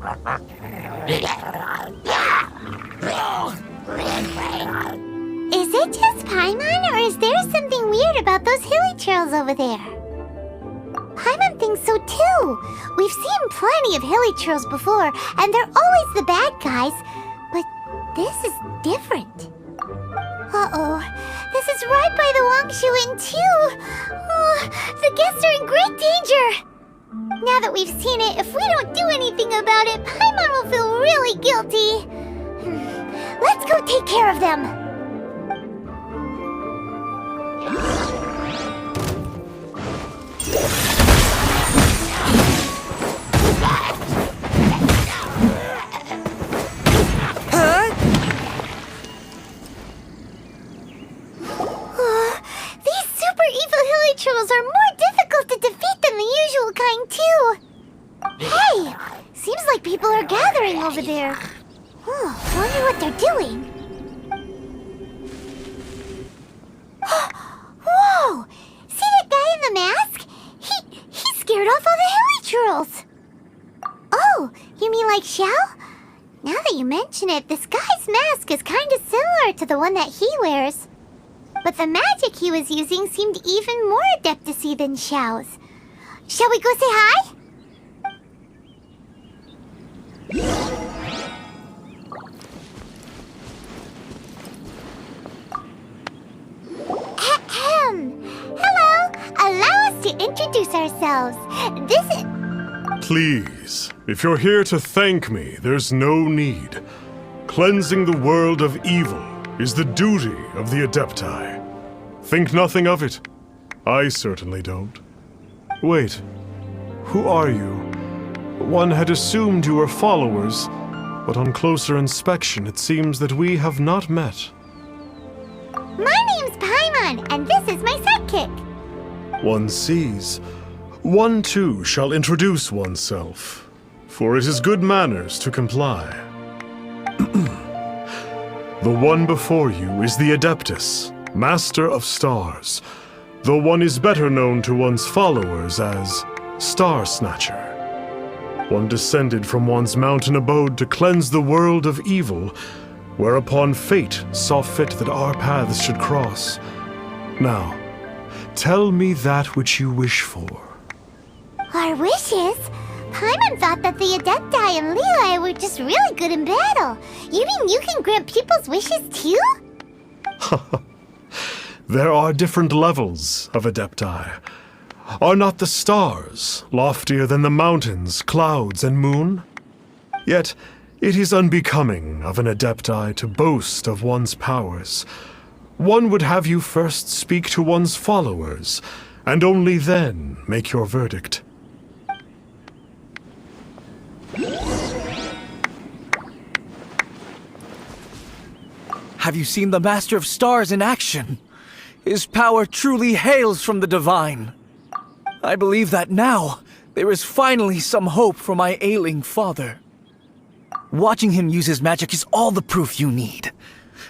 Is it just Paimon, or is there something weird about those hilly trails over there? Paimon thinks so too. We've seen plenty of hilly trails before, and they're always the bad guys. But this is different. Uh-oh. This is right by the Wangshu Inn too. Oh, the guests are in great danger. Now that we've seen it, if we don't do anything about it, Paimon will feel really guilty. Let's go take care of them. These super evil hilly trolls are more difficult to defeat than the usual kind too. Hey, seems like people are gathering over there. Wonder what they're doing. Whoa! See that guy in the mask? He scared off all the hilly trolls. Oh, you mean like Xiao? Now that you mention it, this guy's mask is kind of similar to the one that he wears. But the magic he was using seemed even more adeptacy than Xiao's. Shall we go say hi? Hello! Allow us to introduce ourselves. This is... Please, if you're here to thank me, there's no need. Cleansing the world of evil is the duty of the Adepti. Think nothing of it. I certainly don't. Wait, who are you? One had assumed you were followers, but on closer inspection it seems that we have not met. My name's Paimon, and this is my sidekick. One sees. One too shall introduce oneself, for it is good manners to comply. The one before you is the Adeptus, Master of Stars, though one is better known to one's followers as Star Snatcher. One descended from one's mountain abode to cleanse the world of evil, whereupon fate saw fit that our paths should cross. Now, tell me that which you wish for. Our wishes? Paimon thought that the Adepti and Liyue were just really good in battle. You mean you can grant people's wishes too? There are different levels of Adepti. Are not the stars loftier than the mountains, clouds, and moon? Yet, it is unbecoming of an Adepti to boast of one's powers. One would have you first speak to one's followers, and only then make your verdict. Have you seen the Master of Stars in action? His power truly hails from the divine. I believe that now there is finally some hope for my ailing father. Watching him use his magic is all the proof you need.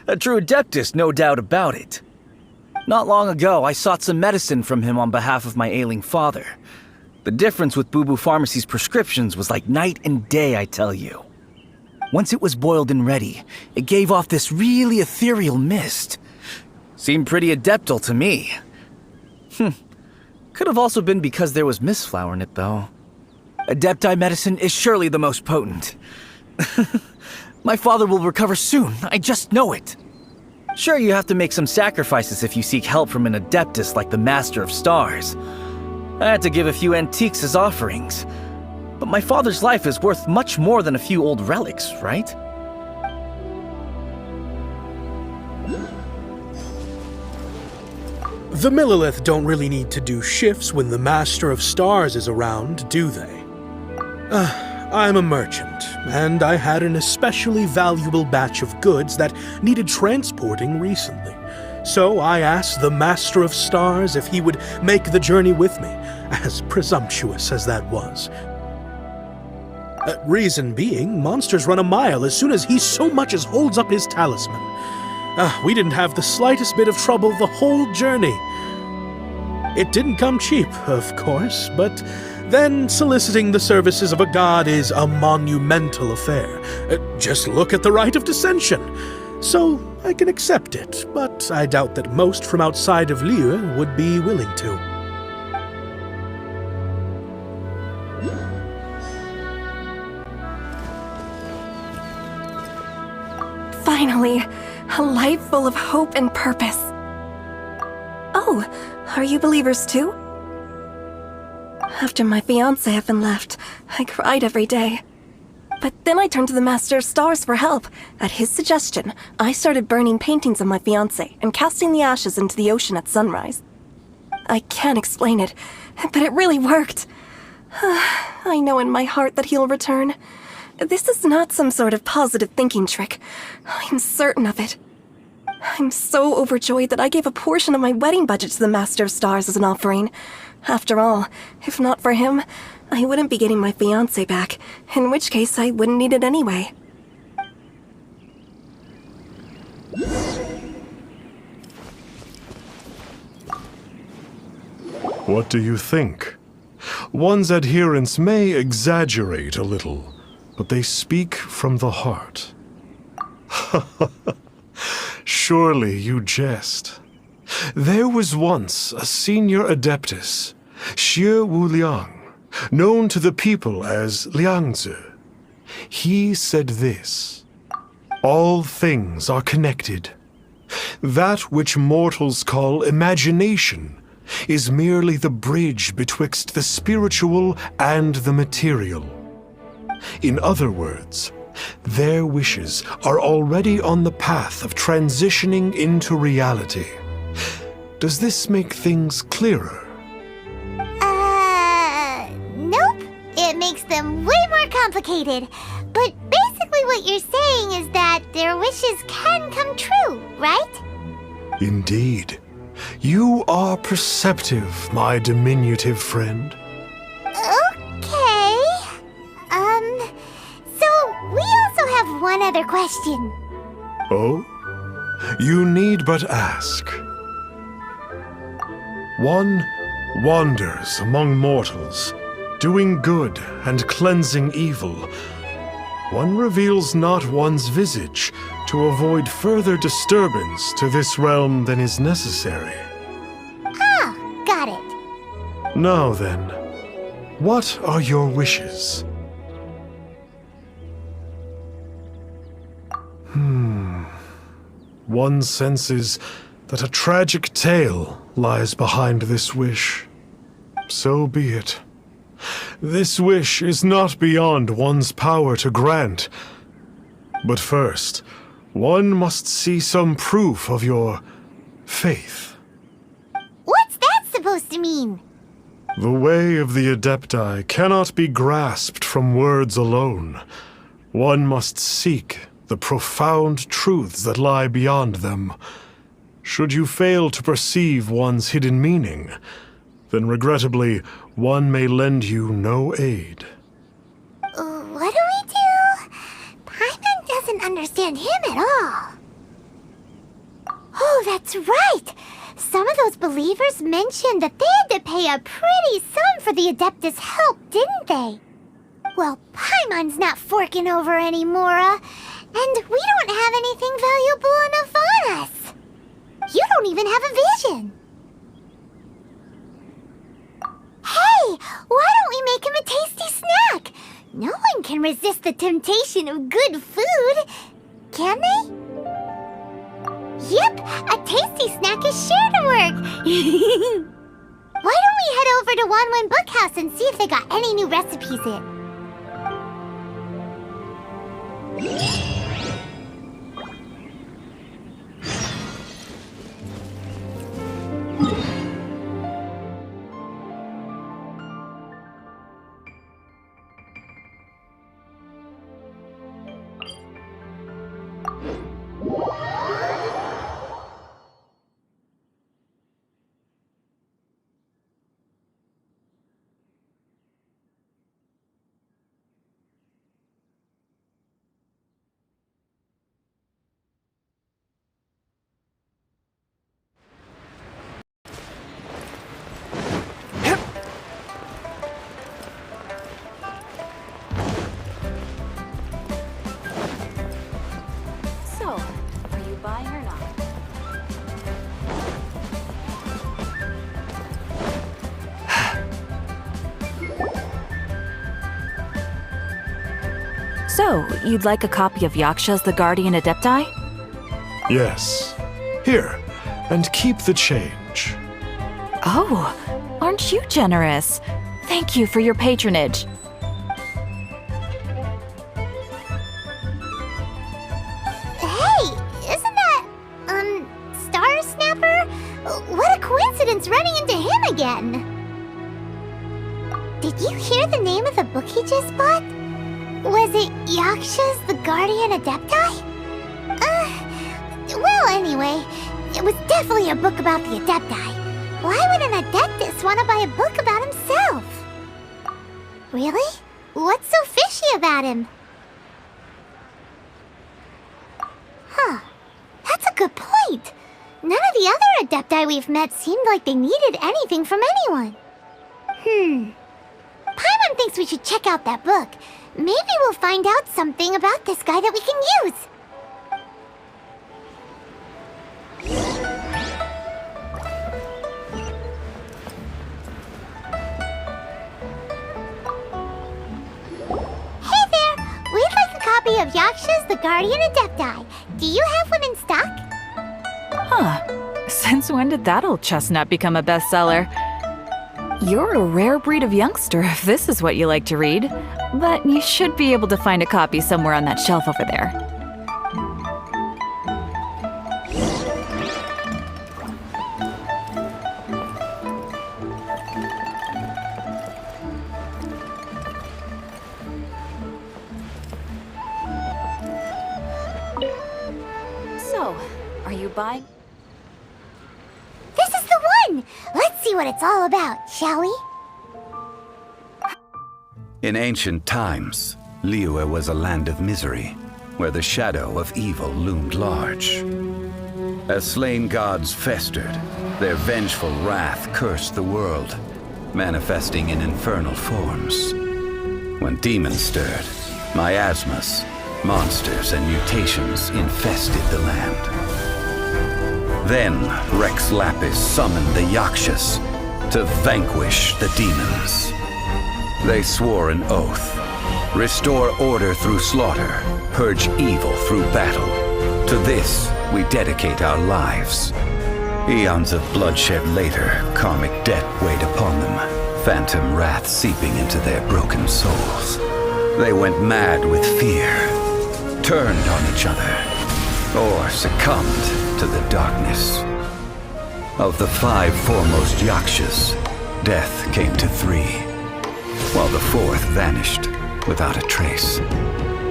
A true Adeptus, no doubt about it. Not long ago, I sought some medicine from him on behalf of my ailing father. The difference with Boo Boo Pharmacy's prescriptions was like night and day, I tell you. Once it was boiled and ready, it gave off this really ethereal mist. Seemed pretty adeptal to me. Could have also been because there was mistflower in it, though. Adepti medicine is surely the most potent. My father will recover soon, I just know it. Sure, you have to make some sacrifices if you seek help from an Adeptus like the Master of Stars. I had to give a few antiques as offerings. But my father's life is worth much more than a few old relics, right? The Millilith don't really need to do shifts when the Master of Stars is around, do they? I'm a merchant, and I had an especially valuable batch of goods that needed transporting recently. So I asked the Master of Stars if he would make the journey with me, as presumptuous as that was. Reason being, monsters run a mile as soon as he so much as holds up his talisman. We didn't have the slightest bit of trouble the whole journey. It didn't come cheap, of course, but then soliciting the services of a god is a monumental affair. Just look at the rite of dissension. So I can accept it, but I doubt that most from outside of Liyue would be willing to. Finally, a life full of hope and purpose. Oh, are you believers too? After my fiancé had been left, I cried every day. But then I turned to the Master of Stars for help. At his suggestion, I started burning paintings of my fiancé and casting the ashes into the ocean at sunrise. I can't explain it, but it really worked. I know in my heart that he'll return. This is not some sort of positive thinking trick. I'm certain of it. I'm so overjoyed that I gave a portion of my wedding budget to the Master of Stars as an offering. After all, if not for him, I wouldn't be getting my fiancé back, in which case I wouldn't need it anyway. What do you think? One's adherents may exaggerate a little, but they speak from the heart. Surely you jest. There was once a senior adeptus, Xiao, known to the people as Liangzi. He said this: all things are connected. That which mortals call imagination is merely the bridge betwixt the spiritual and the material. In other words, their wishes are already on the path of transitioning into reality. Does this make things clearer? Nope. It makes them way more complicated. But basically what you're saying is that their wishes can come true, right? Indeed. You are perceptive, my diminutive friend. Okay. So we also have one other question. Oh? You need but ask. One wanders among mortals, doing good and cleansing evil. One reveals not one's visage to avoid further disturbance to this realm than is necessary. Ah, got it. Now then, what are your wishes? One senses that a tragic tale lies behind this wish. So be it. This wish is not beyond one's power to grant. But first, one must see some proof of your faith. What's that supposed to mean? The way of the Adepti cannot be grasped from words alone. One must seek the profound truths that lie beyond them. Should you fail to perceive one's hidden meaning, then regrettably, one may lend you no aid. What do we do? Paimon doesn't understand him at all. Oh, that's right! Some of those believers mentioned that they had to pay a pretty sum for the Adeptus' help, didn't they? Well, Paimon's not forking over anymore, and we don't have anything valuable enough on us. You don't even have a vision. Hey, why don't we make him a tasty snack? No one can resist the temptation of good food, can they? Yep, a tasty snack is sure to work. Why don't we head over to Wanwen Bookhouse and see if they got any new recipes in? So, you'd like a copy of Yaksha's The Guardian Adepti? Yes. Here, and keep the change. Oh, aren't you generous? Thank you for your patronage. Hey, isn't that, Star Snapper? What a coincidence running into him again! Did you hear the name of the book he just bought? Was it Yaksha's The Guardian Adepti? Well, anyway, it was definitely a book about the Adepti. Why would an Adeptus want to buy a book about himself? Really? What's so fishy about him? Huh. That's a good point. None of the other Adepti we've met seemed like they needed anything from anyone. Paimon thinks we should check out that book. Maybe we'll find out something about this guy that we can use. Hey there! We'd like a copy of Yaksha's The Guardian Adepti. Do you have one in stock? Huh. Since when did that old chestnut become a bestseller? You're a rare breed of youngster if this is what you like to read. But you should be able to find a copy somewhere on that shelf over there. So, are you buying? This is the one! Let's see what it's all about, shall we? In ancient times, Liyue was a land of misery, where the shadow of evil loomed large. As slain gods festered, their vengeful wrath cursed the world, manifesting in infernal forms. When demons stirred, miasmas, monsters, and mutations infested the land. Then Rex Lapis summoned the Yakshas to vanquish the demons. They swore an oath: restore order through slaughter, purge evil through battle. To this we dedicate our lives. Eons of bloodshed later, karmic debt weighed upon them, phantom wrath seeping into their broken souls. They went mad with fear, turned on each other, or succumbed to the darkness. Of the 5 foremost Yakshas, death came to 3, while the 4th vanished without a trace.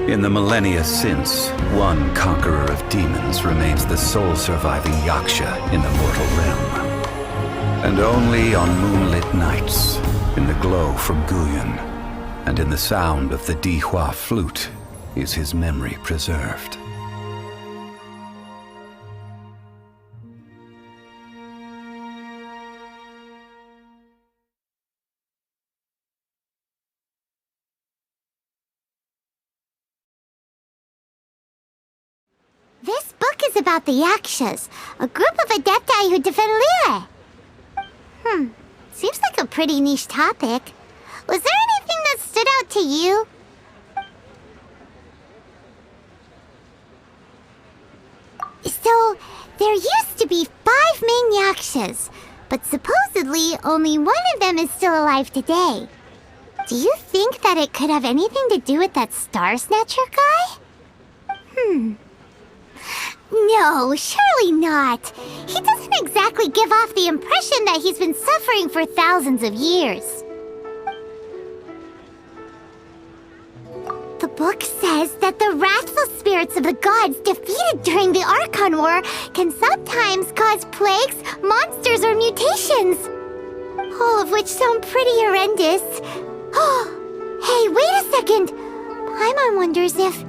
In the millennia since, one conqueror of demons remains the sole surviving Yaksha in the mortal realm. And only on moonlit nights, in the glow from Guyon, and in the sound of the Dihua flute, is his memory preserved. This book is about the Yakshas, a group of Adepti who defend Liyue. Seems like a pretty niche topic. Was there anything that stood out to you? So, there used to be 5 main Yakshas, but supposedly only one of them is still alive today. Do you think that it could have anything to do with that Star Snatcher guy? No, surely not. He doesn't exactly give off the impression that he's been suffering for thousands of years. The book says that the wrathful spirits of the gods defeated during the Archon War can sometimes cause plagues, monsters, or mutations. All of which sound pretty horrendous. Hey, wait a second. Paimon wonders if...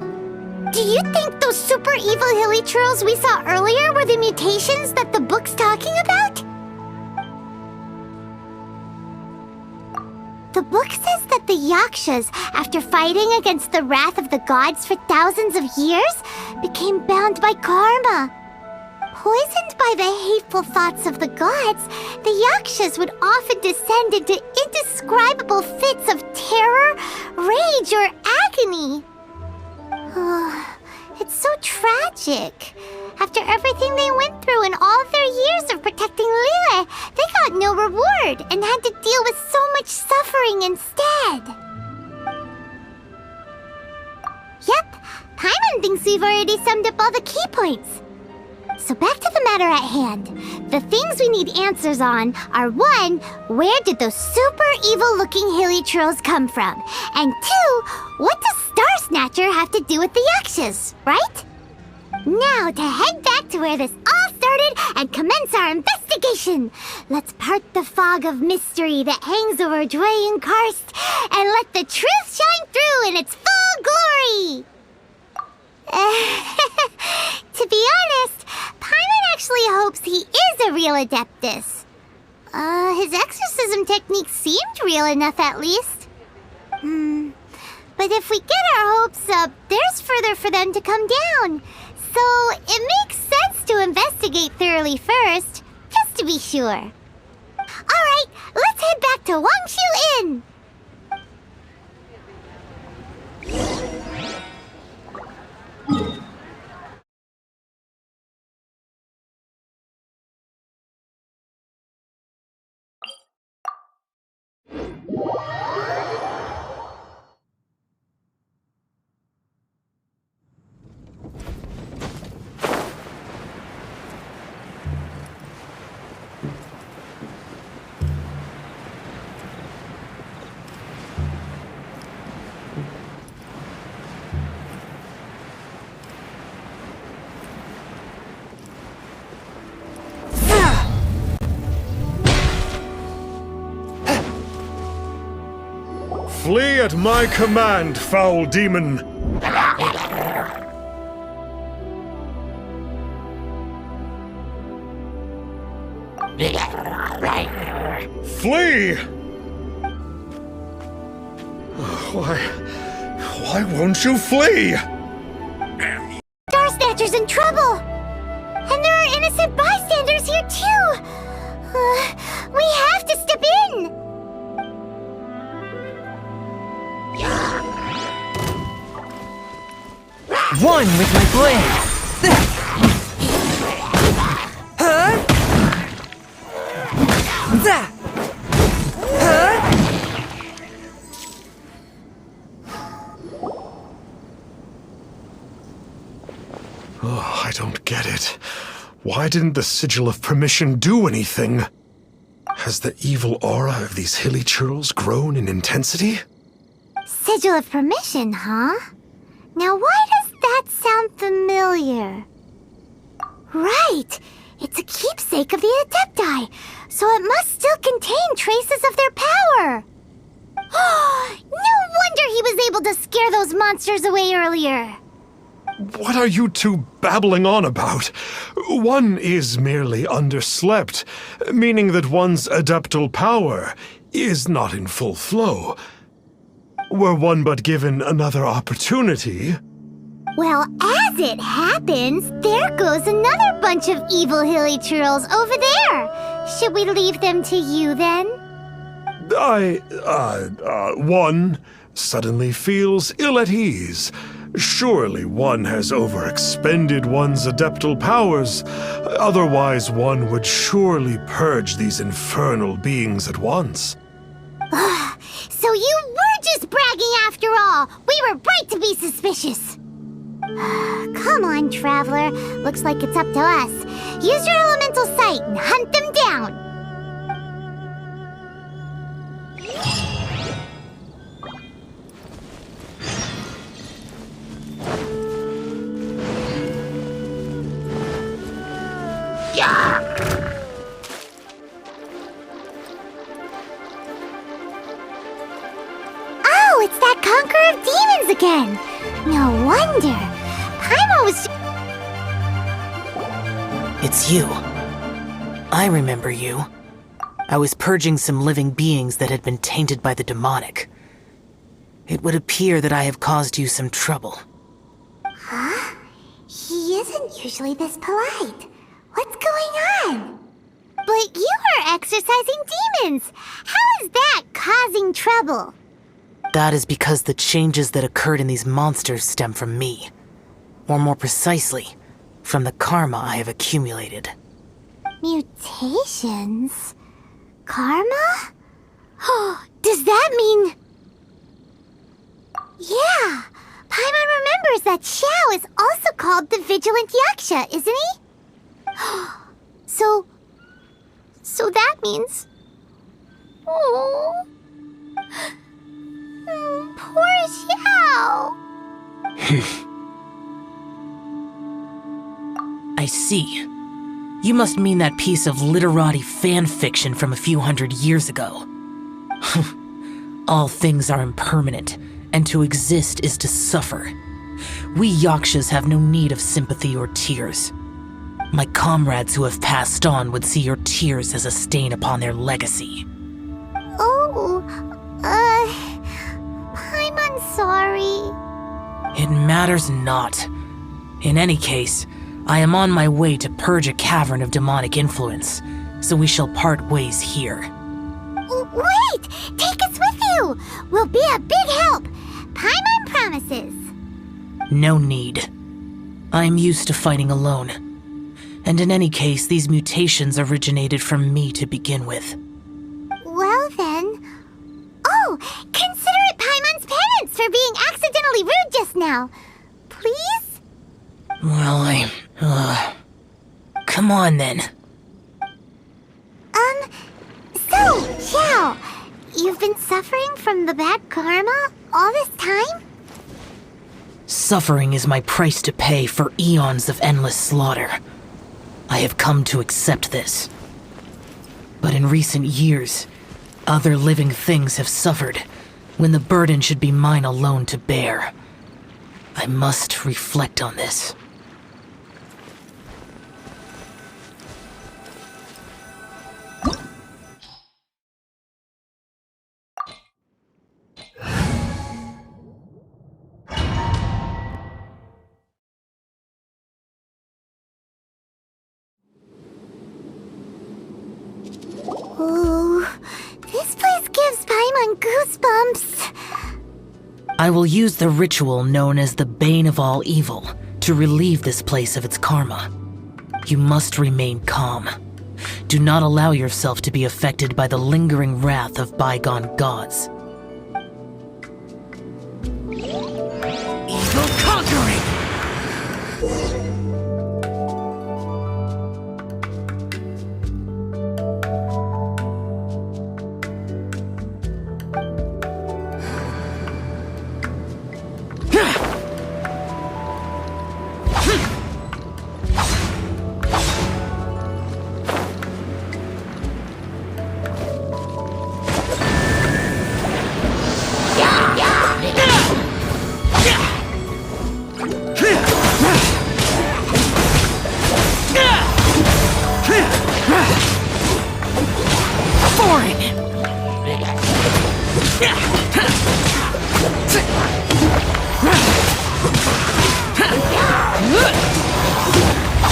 Do you think those super evil hilly churls we saw earlier were the mutations that the book's talking about? The book says that the Yakshas, after fighting against the wrath of the gods for thousands of years, became bound by karma. Poisoned by the hateful thoughts of the gods, the Yakshas would often descend into indescribable fits of terror, rage, or agony. It's so tragic. After everything they went through and all of their years of protecting Liyue, they got no reward and had to deal with so much suffering instead. Yep, Paimon thinks we've already summed up all the key points. So back to the matter at hand. The things we need answers on are 1, where did those super evil-looking hilly churls come from? And 2, what does Star Snatcher have to do with the Yakshas, right? Now to head back to where this all started and commence our investigation. Let's part the fog of mystery that hangs over Dwayne Karst and let the truth shine through in its full glory. To be honest, Paimon actually hopes he is a real Adeptus. His exorcism technique seemed real enough at least. But if we get our hopes up, there's further for them to come down. So it makes sense to investigate thoroughly first, just to be sure. Alright, let's head back to Wangshu Inn! Flee at my command, foul demon! Flee! Why won't you flee? Star Snatcher's in trouble! And there are innocent bystanders here too! We have to step in! One with my blade! Huh? That! Huh? Oh, I don't get it. Why didn't the Sigil of Permission do anything? Has the evil aura of these hilly churls grown in intensity? Sigil of Permission, huh? Now why does that sound familiar? Right! It's a keepsake of the Adepti, so it must still contain traces of their power! No wonder he was able to scare those monsters away earlier! What are you two babbling on about? One is merely underslept, meaning that one's adeptal power is not in full flow. Were one but given another opportunity... Well, as it happens, there goes another bunch of evil hilly churls over there! Should we leave them to you, then? One suddenly feels ill at ease. Surely one has overexpended one's adeptal powers. Otherwise, one would surely purge these infernal beings at once. So you were just bragging after all! We were right to be suspicious! Come on, Traveler. Looks like it's up to us. Use your elemental sight and hunt them down! Oh, it's that Conqueror of Demons again! No wonder. Paimon was... It's you. I remember you. I was purging some living beings that had been tainted by the demonic. It would appear that I have caused you some trouble. Huh? He isn't usually this polite. What's going on? But you are exorcising demons! How is that causing trouble? that is because the changes that occurred in these monsters stem from me. Or more precisely, from the karma I have accumulated. Mutations? Karma? Does that mean... Yeah! Paimon remembers that Xiao is also called the Vigilant Yaksha, isn't he? So that means... Oh... Poor Xiao! I see. You must mean that piece of literati fan fiction from a few hundred years ago. All things are impermanent, and to exist is to suffer. We Yakshas have no need of sympathy or tears. My comrades who have passed on would see your tears as a stain upon their legacy. Oh, I'm sorry. It matters not. In any case, I am on my way to purge a cavern of demonic influence, so we shall part ways here. Wait! Take us with you! We'll be a big help! Paimon promises! No need. I am used to fighting alone. And in any case, these mutations originated from me to begin with. Well then... Oh! Consider it Paimon's penance for being accidentally rude just now! Please? Well, come on then. So, Xiao, you've been suffering from the bad karma all this time? Suffering is my price to pay for eons of endless slaughter. I have come to accept this. But in recent years, other living things have suffered, when the burden should be mine alone to bear. I must reflect on this. Ooh, this place gives Paimon goosebumps. I will use the ritual known as the Bane of All Evil to relieve this place of its karma. You must remain calm. Do not allow yourself to be affected by the lingering wrath of bygone gods. Evil conquering!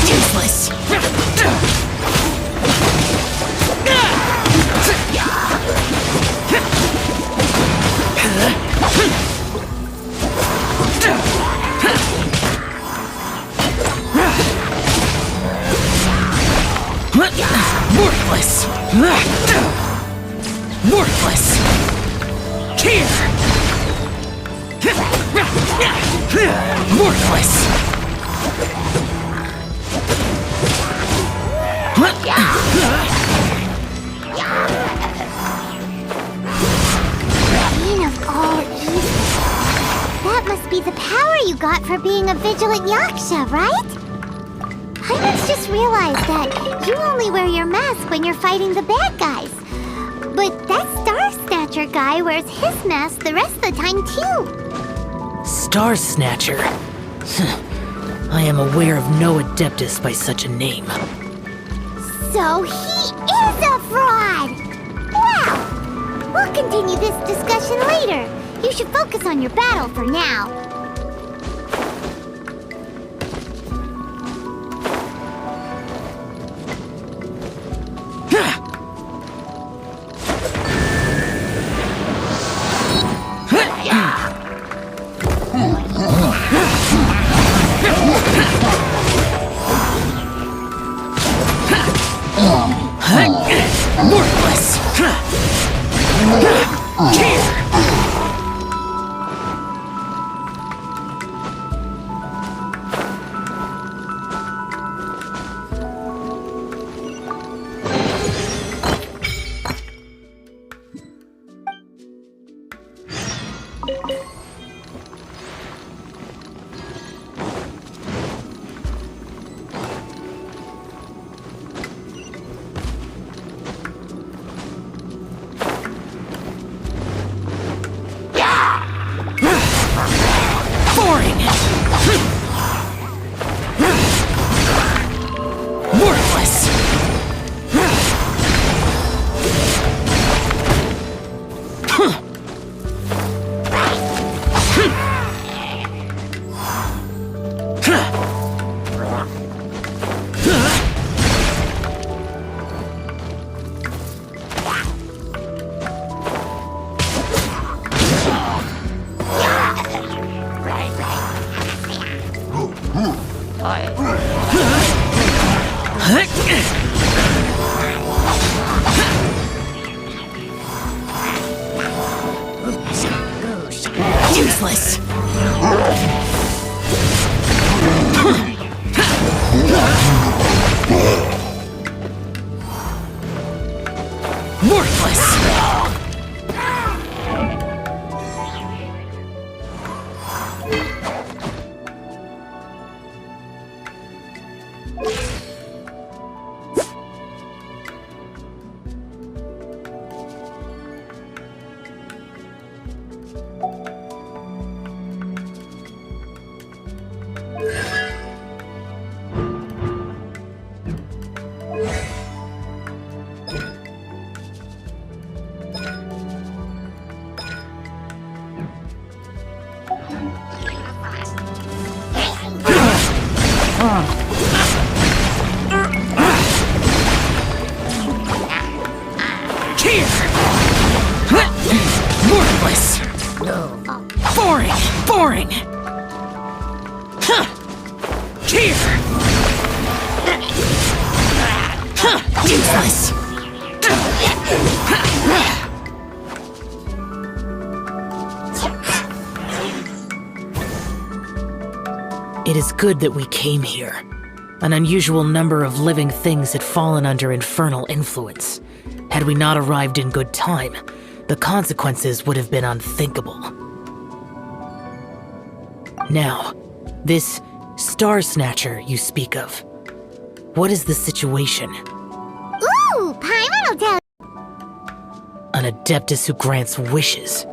Useless! Worthless! Worthless! Here! Worthless! Bane of all evil. That must be the power you got for being a vigilant Yaksha, right? Paimon's just realized that you only wear your mask when you're fighting the bad guys. But that Star Snatcher guy wears his mask the rest of the time, too. Star Snatcher? I am aware of no Adeptus by such a name. So he is a fraud! Wow! We'll continue this discussion later. You should focus on your battle for now. Useless. Worthless. Worthless. Boring. Boring. Huh. Here. Huh. Useless. It is good that we came here. An unusual number of living things had fallen under infernal influence. Had we not arrived in good time, the consequences would have been unthinkable. Now, this Star Snatcher you speak of, what is the situation? Ooh, Paimon will tell. An Adeptus who grants wishes.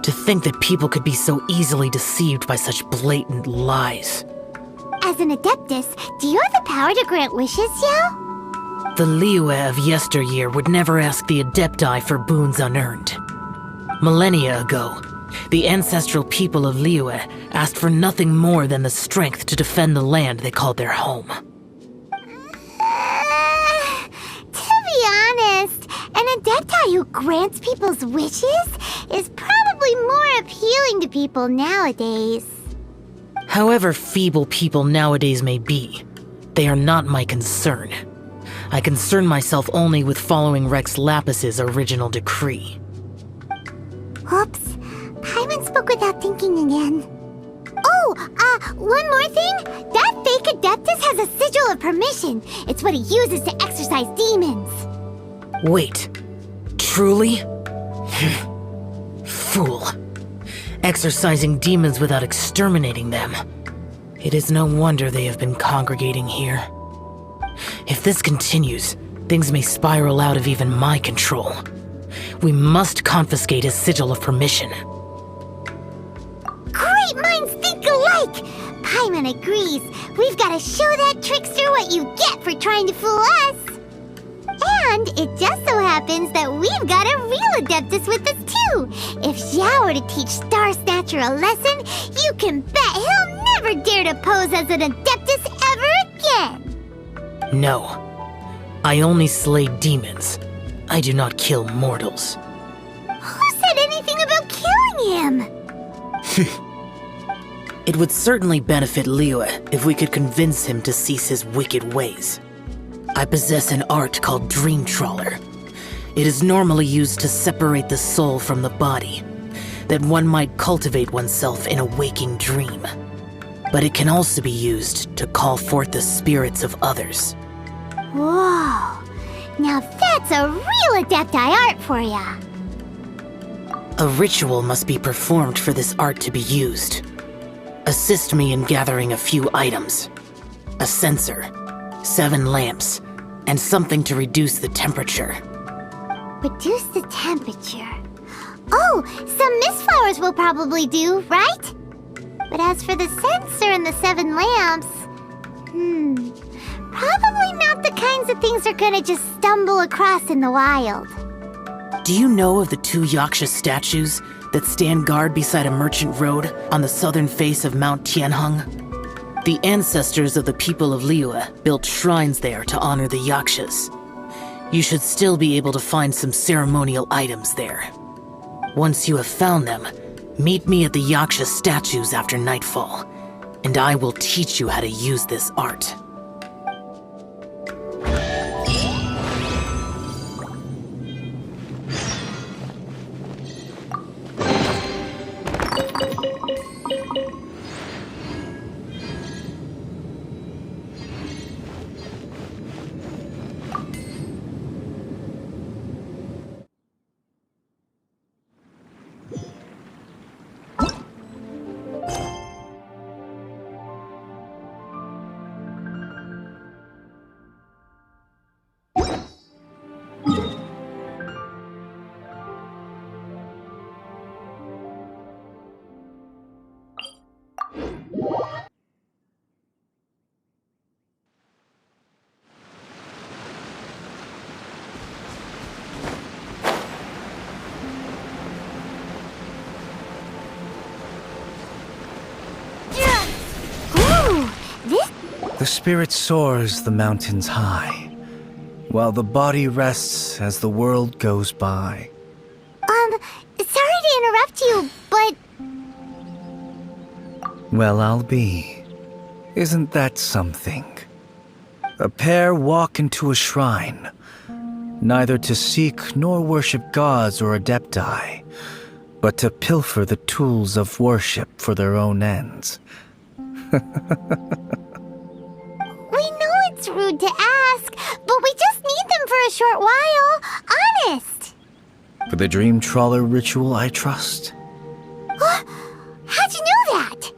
To think that people could be so easily deceived by such blatant lies. As an Adeptus, do you have the power to grant wishes, Xiao? The Liyue of yesteryear would never ask the Adepti for boons unearned. Millennia ago, the ancestral people of Liyue asked for nothing more than the strength to defend the land they called their home. To be honest, an Adepti who grants people's wishes is probably more appealing to people nowadays. However feeble people nowadays may be, they are not my concern. I concern myself only with following Rex Lapis's original decree. Oops. Paimon spoke without thinking again. Oh, one more thing. That fake Adeptus has a sigil of permission. It's what he uses to exorcise demons. Wait. Truly? Fool. Exorcising demons without exterminating them. It is no wonder they have been congregating here. If this continues, things may spiral out of even my control. We must confiscate his sigil of permission. Great minds think alike! Paimon agrees. We've got to show that trickster what you get for trying to fool us. And it just so happens that we've got a real Adeptus with us too. If Xiao were to teach Star Snatcher a lesson, you can bet he'll never dare to pose as an Adeptus ever again. No. I only slay demons. I do not kill mortals. Who said anything about killing him? It would certainly benefit Liyue if we could convince him to cease his wicked ways. I possess an art called Dream Trawler. It is normally used to separate the soul from the body, that one might cultivate oneself in a waking dream. But it can also be used to call forth the spirits of others. Whoa. Now that's a real Adepti art for ya. A ritual must be performed for this art to be used. Assist me in gathering a few items. A censer, 7 lamps, and something to reduce the temperature. Reduce the temperature. Oh, some mist flowers will probably do, right? But as for the censer and the 7 lamps, probably not the kinds of things they're gonna just stumble across in the wild. Do you know of the 2 Yaksha statues that stand guard beside a merchant road on the southern face of Mount Tianheng? The ancestors of the people of Liyue built shrines there to honor the Yakshas. You should still be able to find some ceremonial items there. Once you have found them, meet me at the Yaksha statues after nightfall, and I will teach you how to use this art. The spirit soars the mountains high, while the body rests as the world goes by. Sorry to interrupt you, but... Well, I'll be. Isn't that something? A pair walk into a shrine, neither to seek nor worship gods or adepti, but to pilfer the tools of worship for their own ends. We know it's rude to ask, but we just need them for a short while. Honest. For the dream trawler ritual, I trust. How'd you know that?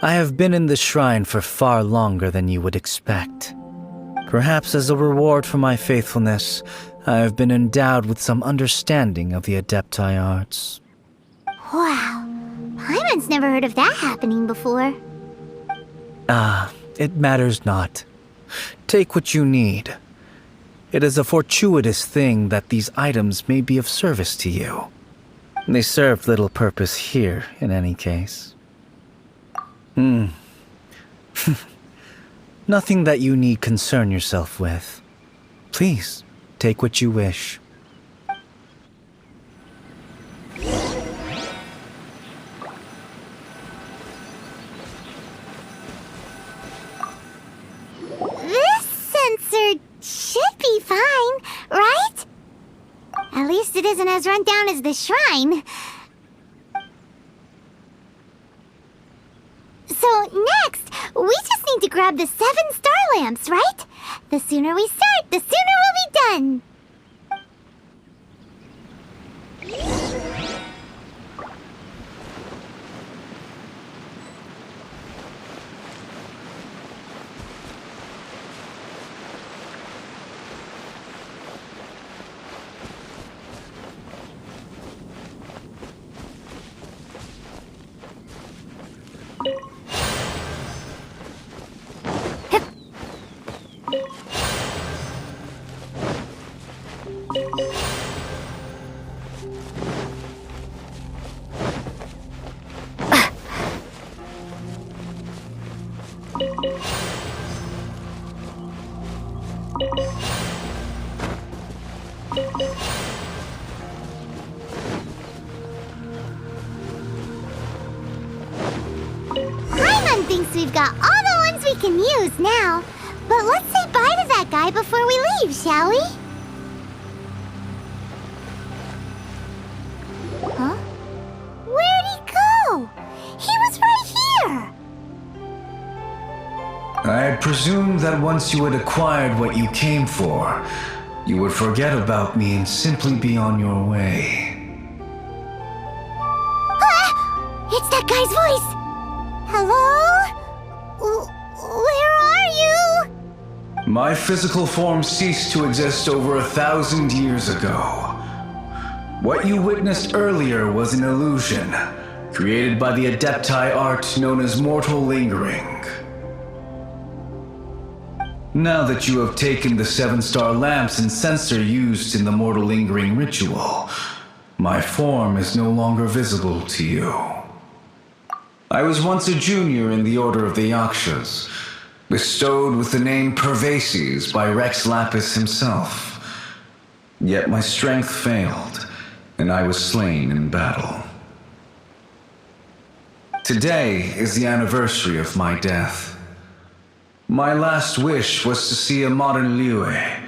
I have been in the shrine for far longer than you would expect. Perhaps as a reward for my faithfulness, I have been endowed with some understanding of the adepti arts. Wow. Paimon's never heard of that happening before. It matters not. Take what you need. It is a fortuitous thing that these items may be of service to you. They serve little purpose here, in any case. Nothing that you need concern yourself with. Please, take what you wish. This sensor should be fine, right? At least it isn't as run down as the shrine. So next, we just need to grab the 7 star lamps, right? The sooner we start, the sooner we'll be done. Paimon thinks we've got all the ones we can use now. But let's say bye to that guy before we leave, shall we? Huh? Where'd he go? He was right here! I presumed that once you had acquired what you came for, you would forget about me and simply be on your way. It's that guy's voice! Hello? Where are you? My physical form ceased to exist over 1,000 years ago. What you witnessed earlier was an illusion, created by the adepti art known as mortal lingering. Now that you have taken the 7-star lamps and censer used in the mortal lingering ritual, my form is no longer visible to you. I was once a junior in the Order of the Yakshas, bestowed with the name Pervases by Rex Lapis himself. Yet my strength failed, and I was slain in battle. Today is the anniversary of my death. My last wish was to see a modern Liyue,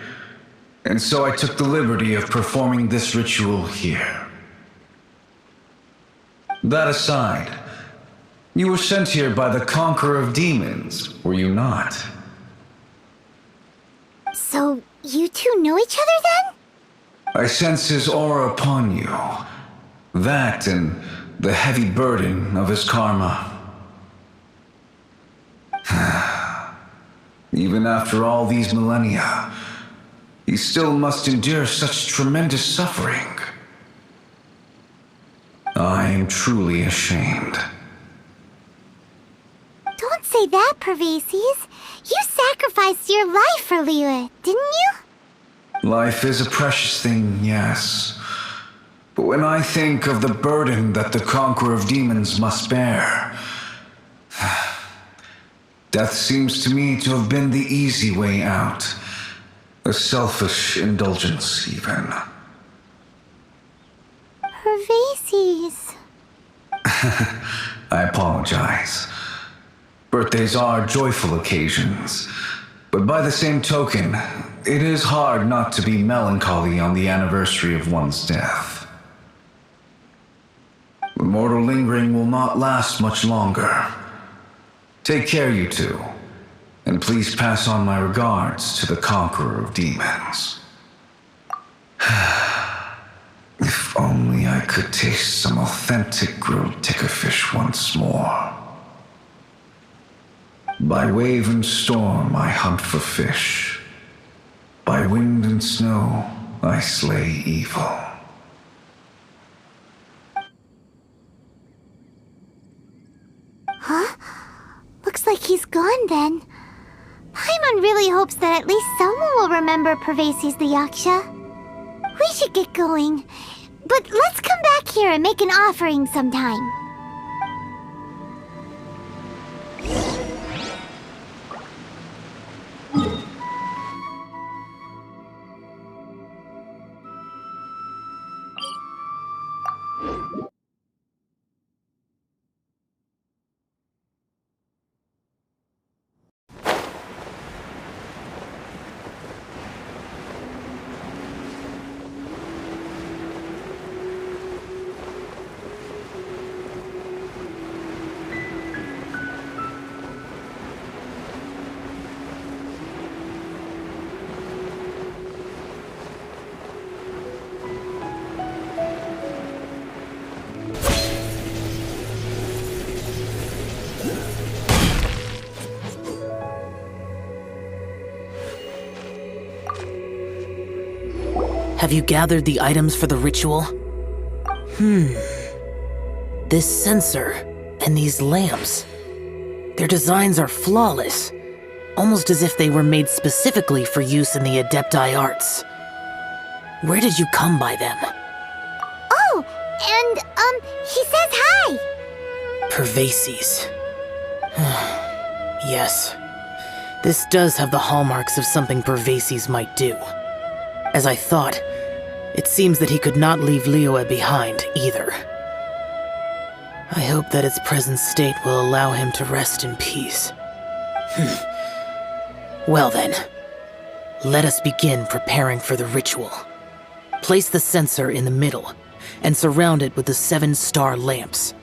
and so I took the liberty of performing this ritual here. That aside, you were sent here by the Conqueror of Demons, were you not? So, you two know each other then? I sense his aura upon you. That and the heavy burden of his karma. Even after all these millennia, he still must endure such tremendous suffering. I am truly ashamed. Don't say that, Pervases. You sacrificed your life for Liyue, didn't you? Life is a precious thing, yes. But when I think of the burden that the Conqueror of Demons must bear, death seems to me to have been the easy way out. A selfish indulgence, even. Pervases. I apologize. Birthdays are joyful occasions, but by the same token, it is hard not to be melancholy on the anniversary of one's death. The mortal lingering will not last much longer. Take care, you two, and please pass on my regards to the Conqueror of Demons. If only I could taste some authentic grilled ticker fish once more. By wave and storm I hunt for fish. By wind and snow I slay evil. Huh? Looks like he's gone then. Paimon really hopes that at least someone will remember Pervases the Yaksha. We should get going, but let's come back here and make an offering sometime. Have you gathered the items for the ritual? This sensor and these lamps. Their designs are flawless, almost as if they were made specifically for use in the Adepti arts. Where did you come by them? Oh, and, he says hi! Pervases. Yes. This does have the hallmarks of something Pervases might do. As I thought, it seems that he could not leave Liyue behind, either. I hope that its present state will allow him to rest in peace. Well then, let us begin preparing for the ritual. Place the censer in the middle, and surround it with the 7-star lamps.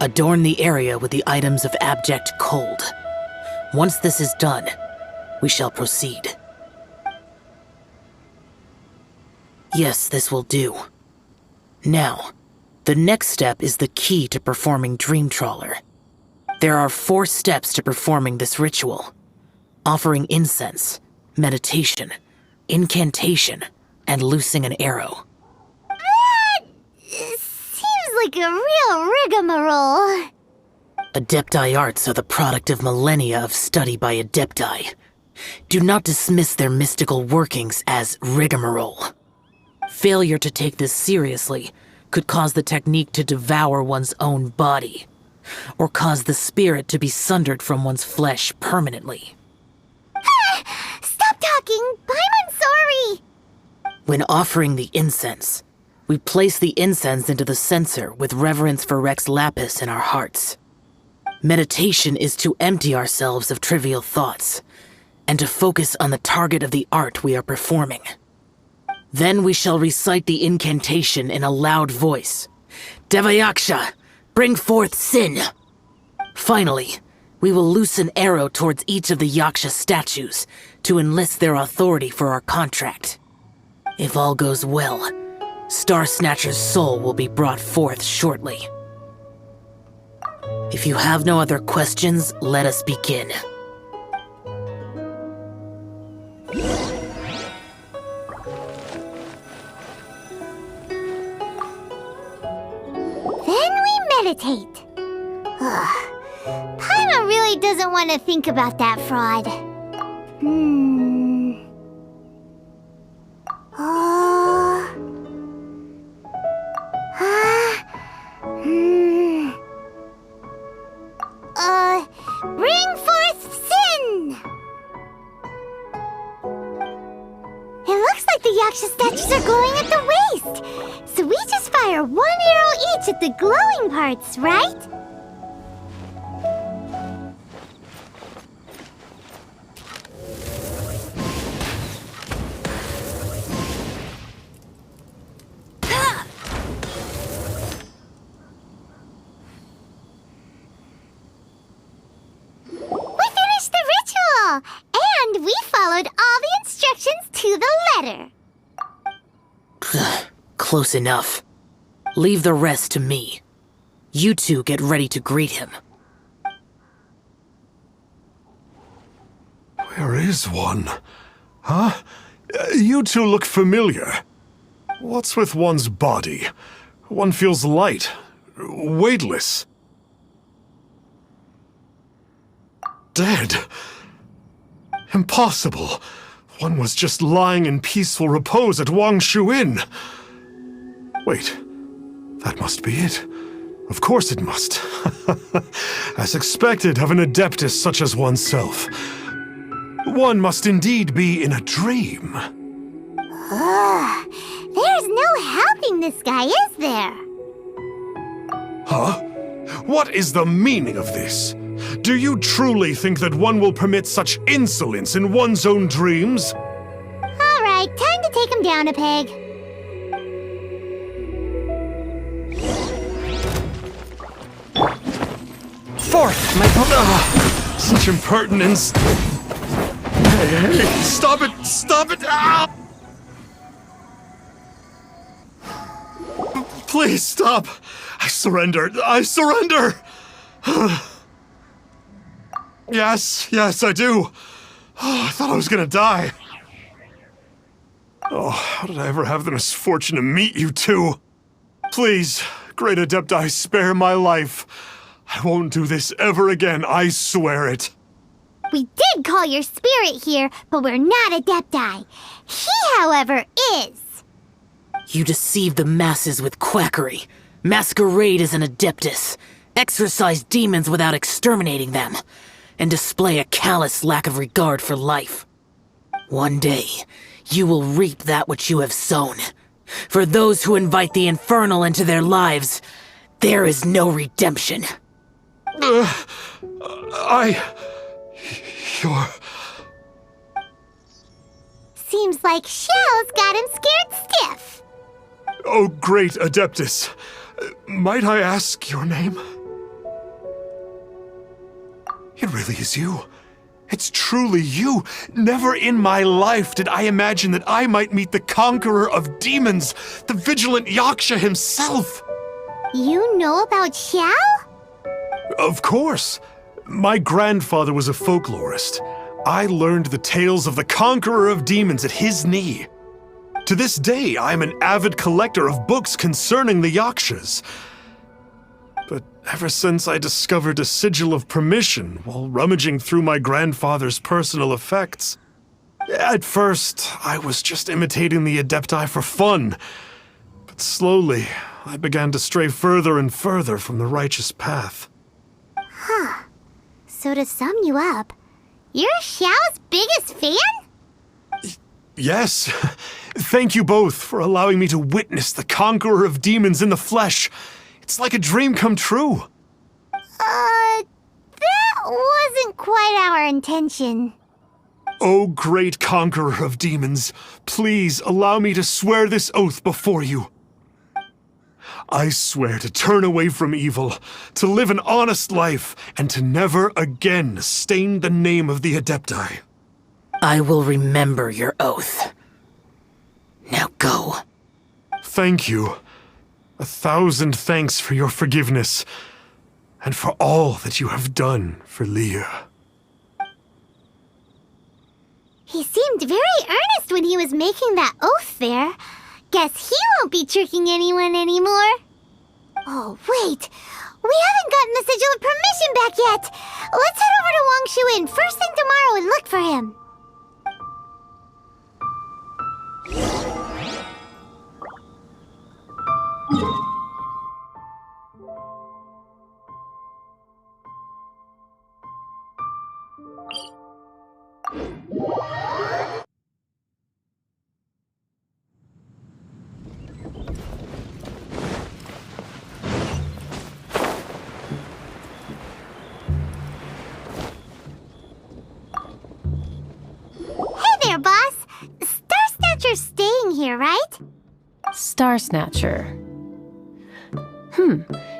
Adorn the area with the items of abject cold. Once this is done, we shall proceed. Yes, this will do. Now, the next step is the key to performing Dream Trawler. There are 4 steps to performing this ritual: offering incense, meditation, incantation, and loosing an arrow. Seems like a real rigmarole. Adepti arts are the product of millennia of study by Adepti. Do not dismiss their mystical workings as rigmarole. Failure to take this seriously could cause the technique to devour one's own body. or cause the spirit to be sundered from one's flesh permanently. Stop talking! I'm sorry! When offering the incense, we place the incense into the censer with reverence for Rex Lapis in our hearts. Meditation is to empty ourselves of trivial thoughts, and to focus on the target of the art we are performing. Then we shall recite the incantation in a loud voice. Devayaksha, bring forth sin! Finally, we will loose an arrow towards each of the Yaksha statues to enlist their authority for our contract. If all goes well, Star Snatcher's soul will be brought forth shortly. If you have no other questions, let us begin. Then we meditate. Paimon really doesn't want to think about that fraud. Bring forth sin! It looks like the Yaksha statues are glowing at the waist. So we just fire one arrow each at the glowing parts, right? And we followed all the instructions to the letter. Close enough. Leave the rest to me. You two get ready to greet him. Where is one? Huh? You two look familiar. What's with one's body? One feels light, weightless. Dead. Impossible. One was just lying in peaceful repose at Wangshu Inn. Wait, that must be it. Of course it must. As expected of an adeptus such as oneself. One must indeed be in a dream. There's no helping this guy, is there? Huh? What is the meaning of this? Do you truly think that one will permit such insolence in one's own dreams? All right, time to take him down a peg. Forth, my brother! Such impertinence. Hey, stop it! Stop it! Ah! Please stop! I surrender! I surrender! Yes, I do. Oh, I thought I was gonna die. Oh, how did I ever have the misfortune to meet you two? Please, Great Adepti, spare my life. I won't do this ever again, I swear it. We did call your spirit here, but we're not Adepti. He, however, is. You deceive the masses with quackery, masquerade as an adeptus, exorcise demons without exterminating them, and display a callous lack of regard for life. One day, you will reap that which you have sown. For those who invite the infernal into their lives, there is no redemption. You're... Seems like Xiao's got him scared stiff. Oh, great Adeptus. Might I ask your name? It really is you. It's truly you. Never in my life did I imagine that I might meet the conqueror of demons, the vigilant Yaksha himself. You know about Xiao? Of course. My grandfather was a folklorist. I learned the tales of the conqueror of demons at his knee. To this day, I am an avid collector of books concerning the Yakshas. But ever since I discovered a sigil of permission while rummaging through my grandfather's personal effects, at first, I was just imitating the Adepti for fun. But slowly, I began to stray further and further from the righteous path. So to sum you up, you're Xiao's biggest fan? Yes. Thank you both for allowing me to witness the conqueror of demons in the flesh. It's like a dream come true. That wasn't quite our intention. O great conqueror of demons, please allow me to swear this oath before you. I swear to turn away from evil, to live an honest life, and to never again stain the name of the Adepti. I will remember your oath. Now go. Thank you. 1,000 thanks for your forgiveness, and for all that you have done for Liyue. He seemed very earnest when he was making that oath there. Guess he won't be tricking anyone anymore. Oh, wait. We haven't gotten the Sigil of Permission back yet. Let's head over to Wangshuin first thing tomorrow and look for him. Hey there, boss. Star Snatcher's staying here, right? Star Snatcher.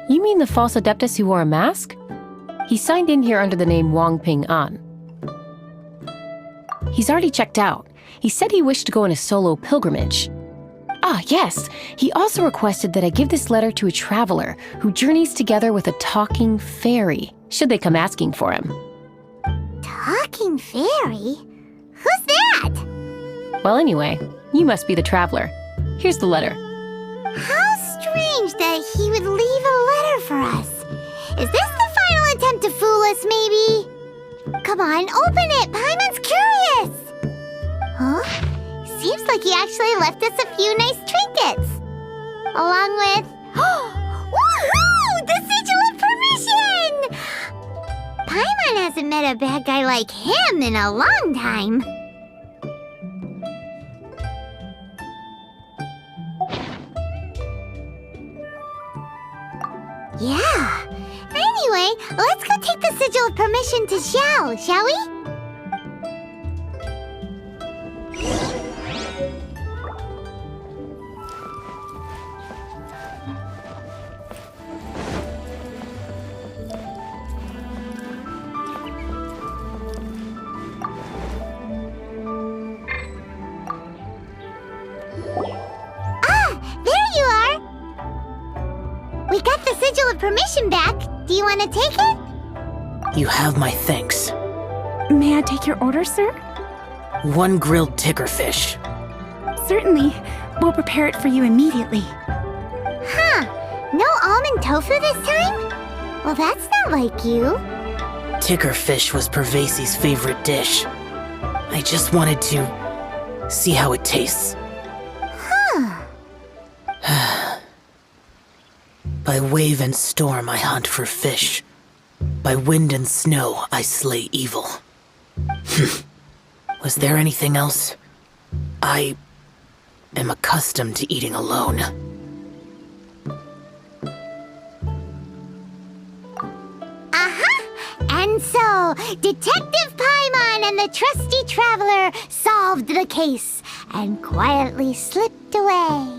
You mean the false Adeptus who wore a mask? He signed in here under the name Wang Ping An. He's already checked out. He said he wished to go on a solo pilgrimage. Ah, yes. He also requested that I give this letter to a traveler who journeys together with a talking fairy, should they come asking for him. Talking fairy? Who's that? Well, anyway, you must be the traveler. Here's the letter. How strange that he would leave a letter for us. Is this the final attempt to fool us, maybe? Come on, open it! Paimon's curious! Huh? Seems like he actually left us a few nice trinkets. Along with... Woohoo! The Sigil of Permission! Paimon hasn't met a bad guy like him in a long time. Yeah. Anyway, let's go take the Sigil of Permission to Xiao, shall we? We got the Sigil of Permission back. Do you want to take it? You have my thanks. May I take your order, sir? 1 grilled tickerfish. Certainly. We'll prepare it for you immediately. Huh. No almond tofu this time? Well, that's not like you. Tickerfish was Pervasi's favorite dish. I just wanted to see how it tastes. Huh. By wave and storm I hunt for fish. By wind and snow I slay evil. Was there anything else? I am accustomed to eating alone. And so, Detective Paimon and the trusty traveler solved the case and quietly slipped away.